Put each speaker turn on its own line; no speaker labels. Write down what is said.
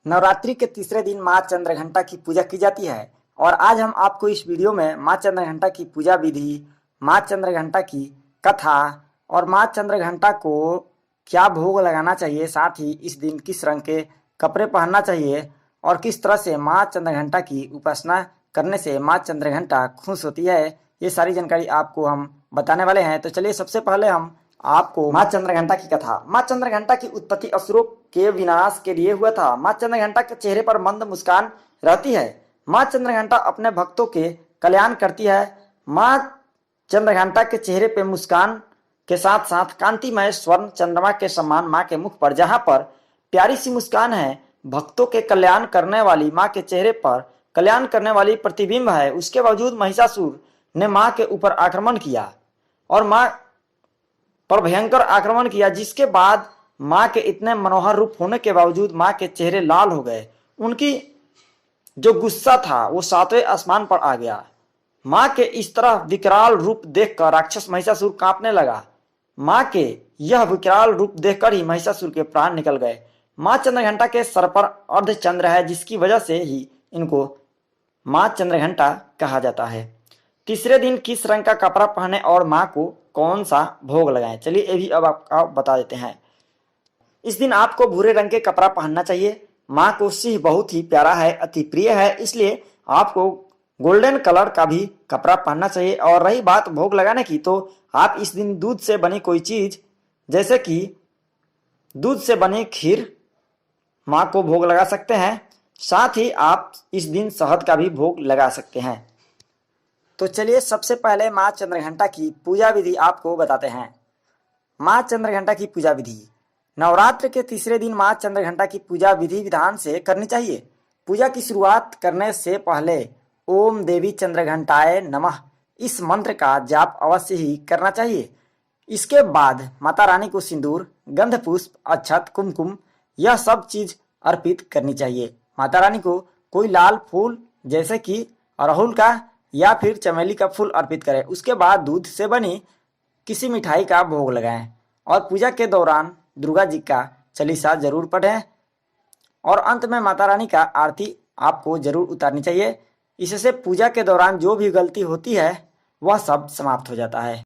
नवरात्रि के तीसरे दिन माँ चंद्रघंटा की पूजा की जाती है और आज हम आपको इस वीडियो में माँ चंद्रघंटा की पूजा विधि, माँ चंद्रघंटा की कथा और माँ चंद्रघंटा को क्या भोग लगाना चाहिए, साथ ही इस दिन किस रंग के कपड़े पहनना चाहिए और किस तरह से माँ चंद्रघंटा की उपासना करने से माँ चंद्रघंटा खुश होती है, ये सारी जानकारी आपको हम बताने वाले हैं। तो चलिए सबसे पहले हम आपको माँ चंद्रघंटा की कथा। माँ चंद्रघंटा की उत्पत्ति असुरों के विनाश के लिए हुआ था। माँ चंद्रघंटा के चेहरे पर मंद मुस्कान रहती है। माँ चंद्रघंटा अपने भक्तों के कल्याण करती है। माँ चंद्रघंटा के चेहरे पे मुस्कान के साथ साथ कांतिमय स्वर्ण चंद्रमा के समान माँ के मुख पर, जहाँ पर प्यारी सी मुस्कान है, भक्तों के कल्याण करने वाली माँ के चेहरे पर कल्याण करने वाली प्रतिबिंब है। उसके बावजूद महिषासुर ने माँ के ऊपर आक्रमण किया और माँ पर भयंकर आक्रमण किया, जिसके बाद माँ के इतने मनोहर रूप होने के बावजूद माँ के चेहरे लाल हो गए। उनकी जो गुस्सा था वो सातवें आसमान पर आ गया। माँ के इस तरह विकराल रूप देखकर राक्षस महिषासुर कांपने लगा। माँ के यह विकराल रूप देखकर ही महिषासुर के प्राण निकल गए। माँ चंद्रघंटा के सर पर अर्धचंद्र है, जिसकी वजह से ही इनको माँ चंद्रघंटा कहा जाता है। तीसरे दिन किस रंग का कपड़ा पहने और माँ को कौन सा भोग लगाएं, चलिए ये भी अब आपको बता देते हैं। इस दिन आपको भूरे रंग के कपड़ा पहनना चाहिए। माँ को सिंह बहुत ही प्यारा है, अति प्रिय है, इसलिए आपको गोल्डन कलर का भी कपड़ा पहनना चाहिए। और रही बात भोग लगाने की, तो आप इस दिन दूध से बनी कोई चीज, जैसे कि दूध से बनी खीर, माँ को भोग लगा सकते हैं। साथ ही आप इस दिन शहद का भी भोग लगा सकते हैं। तो चलिए सबसे पहले माँ चंद्रघंटा की पूजा विधि आपको बताते हैं। माँ चंद्रघंटा की पूजा विधि। नवरात्र के तीसरे दिन माँ चंद्रघंटा की पूजा विधि विधान से करनी चाहिए। पूजा की शुरुआत करने से पहले ओम देवी चंद्रघंटाय नमः इस मंत्र का जाप अवश्य ही करना चाहिए। इसके बाद माता रानी को सिंदूर, गंध पुष्प, अक्षत, कुमकुम यह सब चीज अर्पित करनी चाहिए। माता रानी को कोई लाल फूल जैसे कि अड़हुल का या फिर चमेली का फूल अर्पित करें। उसके बाद दूध से बनी किसी मिठाई का भोग लगाएं और पूजा के दौरान दुर्गा जी का चालीसा जरूर पढ़ें और अंत में माता रानी का आरती आपको जरूर उतारनी चाहिए। इससे पूजा के दौरान जो भी गलती होती है वह सब समाप्त हो जाता है।